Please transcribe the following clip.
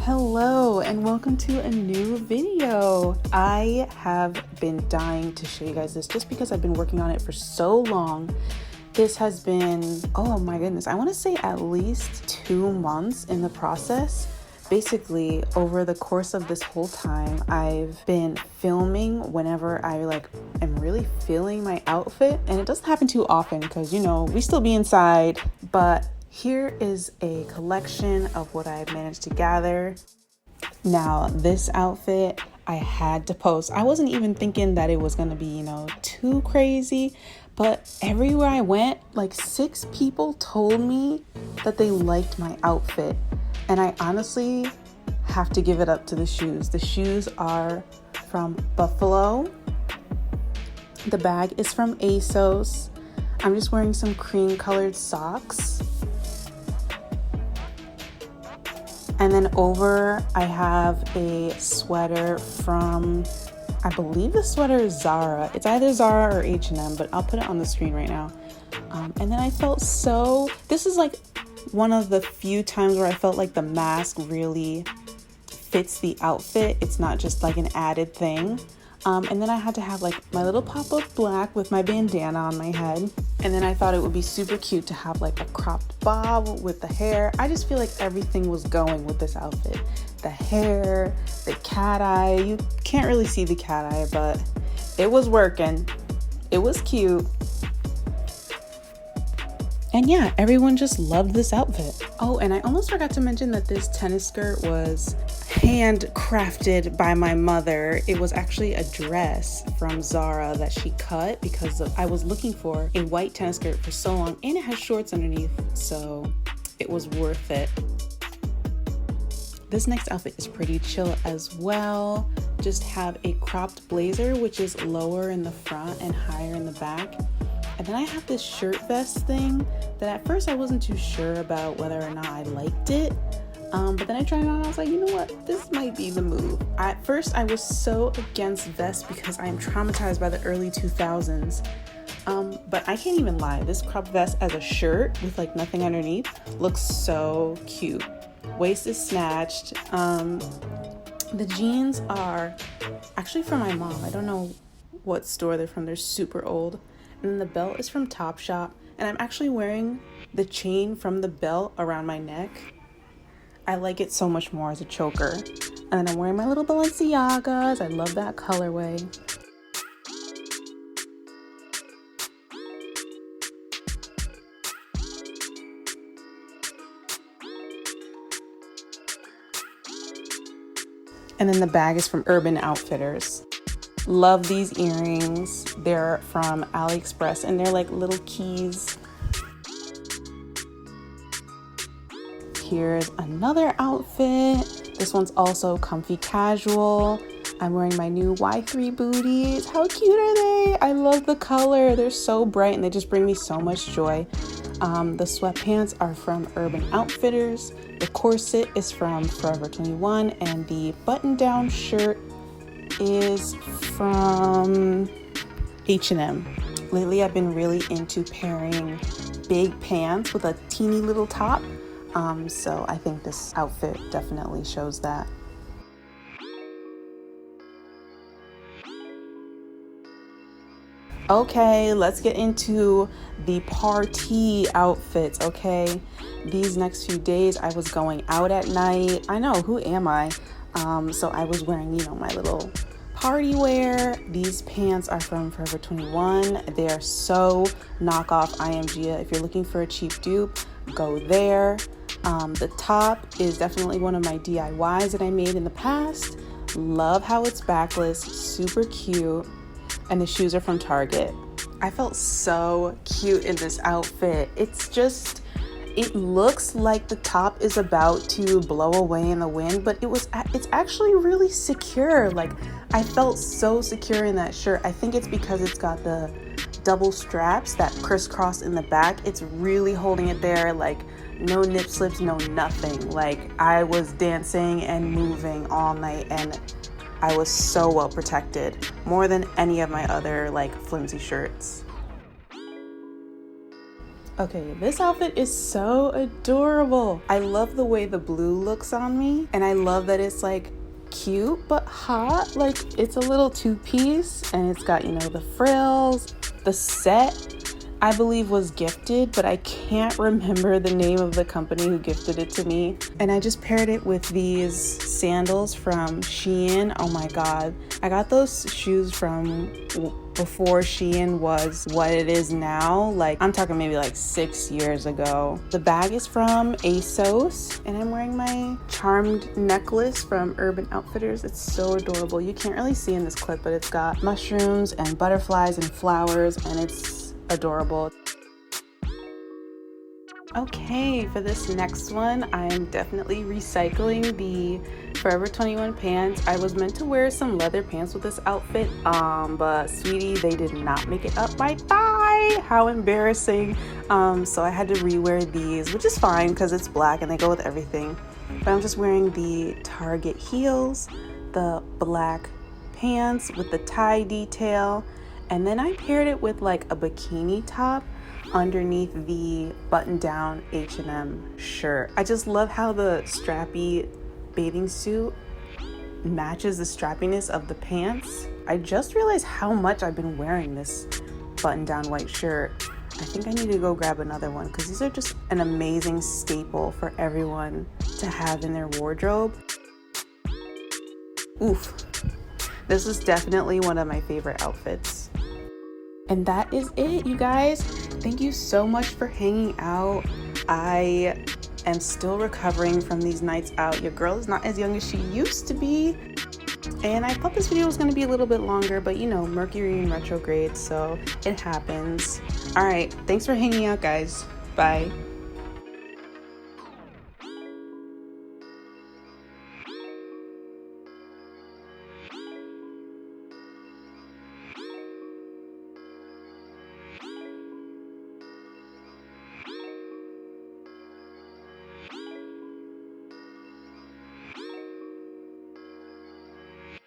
Hello and welcome to a new video. I have been dying to show you guys this just because I've been working on it for so long. This has been, oh my goodness, I want to say at least 2 months in the process. Basically, over the course of this whole time, I've been filming whenever I am really feeling my outfit, and it doesn't happen too often because we still be inside, but here is a collection of what I've managed to gather. Now, this outfit I had to post. I wasn't even thinking that it was going to be, too crazy, but everywhere I went, 6 people told me that they liked my outfit. And I honestly have to give it up to the shoes. The shoes are from Buffalo. The bag is from ASOS. I'm just wearing some cream colored socks. And then over, I have a sweater from, I believe the sweater is Zara. It's either Zara or H&M, but I'll put it on the screen right now. And then I felt this is one of the few times where I felt like the mask really fits the outfit. It's not just an added thing. And then I had to have my little pop of black with my bandana on my head. And then I thought it would be super cute to have a cropped bob with the hair. I just feel like everything was going with this outfit. The hair, the cat eye. You can't really see the cat eye, but it was working. It was cute. And yeah, everyone just loved this outfit. Oh, and I almost forgot to mention that this tennis skirt was handcrafted by my mother. It was actually a dress from Zara that she cut because I was looking for a white tennis skirt for so long, and it has shorts underneath, so it was worth it. This next outfit is pretty chill as well. Just have a cropped blazer, which is lower in the front and higher in the back. And then I have this shirt vest thing that at first I wasn't too sure about whether or not I liked it. But then I tried it on and I was like, you know what? This might be the move. At first I was so against vests because I am traumatized by the early 2000s. But I can't even lie. This cropped vest as a shirt with nothing underneath looks so cute. Waist is snatched. The jeans are actually from my mom. I don't know what store they're from. They're super old. And then the belt is from Topshop, and I'm actually wearing the chain from the belt around my neck. I like it so much more as a choker. And then I'm wearing my little Balenciagas. I love that colorway. And then the bag is from Urban Outfitters. Love these earrings. They're from AliExpress and they're little keys. Here's another outfit. This one's also comfy casual. I'm wearing my new Y3 booties. How cute are they? I love the color. They're so bright and they just bring me so much joy. The sweatpants are from Urban Outfitters. The corset is from Forever 21 and the button-down shirt is from H&M. Lately I've been really into pairing big pants with a teeny little top, so I think this outfit definitely shows that. Okay, let's get into the party outfits, okay? These next few days I was going out at night. I know, who am I? So I was wearing, my little party wear. These pants are from Forever 21. They are so knockoff IMG. If you're looking for a cheap dupe, go there. The top is definitely one of my DIYs that I made in the past. Love how it's backless, super cute. And the shoes are from Target. I felt so cute in this outfit. It looks like the top is about to blow away in the wind, but it's actually really secure. I felt so secure in that shirt. I think it's because it's got the double straps that crisscross in the back. It's really holding it there, no nip slips, no nothing. I was dancing and moving all night and I was so well protected, more than any of my other flimsy shirts. Okay, this outfit is so adorable. I love the way the blue looks on me, and I love that it's like cute but hot. Like it's a little two-piece, and it's got, you know, the frills. The set, I believe, was gifted, but I can't remember the name of the company who gifted it to me. And I just paired it with these sandals from Shein. Oh my god, I got those shoes from before Shein was what it is now. Like, I'm talking maybe like 6 years ago. The bag is from ASOS, and I'm wearing my charmed necklace from Urban Outfitters. It's so adorable. You can't really see in this clip, but it's got mushrooms and butterflies and flowers, and it's adorable. Okay, for this next one, I'm definitely recycling the Forever 21 pants. I was meant to wear some leather pants with this outfit, but sweetie, they did not make it up my thigh. How embarrassing. So I had to rewear these, which is fine because it's black and they go with everything. But I'm just wearing the Target heels, the black pants with the tie detail, and then I paired it with like a bikini top underneath the button-down H&M shirt. I just love how the strappy bathing suit matches the strappiness of the pants. I just realized how much I've been wearing this button-down white shirt. I think I need to go grab another one because these are just an amazing staple for everyone to have in their wardrobe. Oof. This is definitely one of my favorite outfits. And that is it, you guys. Thank you so much for hanging out. I am still recovering from these nights out. Your girl is not as young as she used to be. And I thought this video was going to be a little bit longer, but you know, Mercury in retrograde, so it happens. All right, thanks for hanging out, guys. Bye.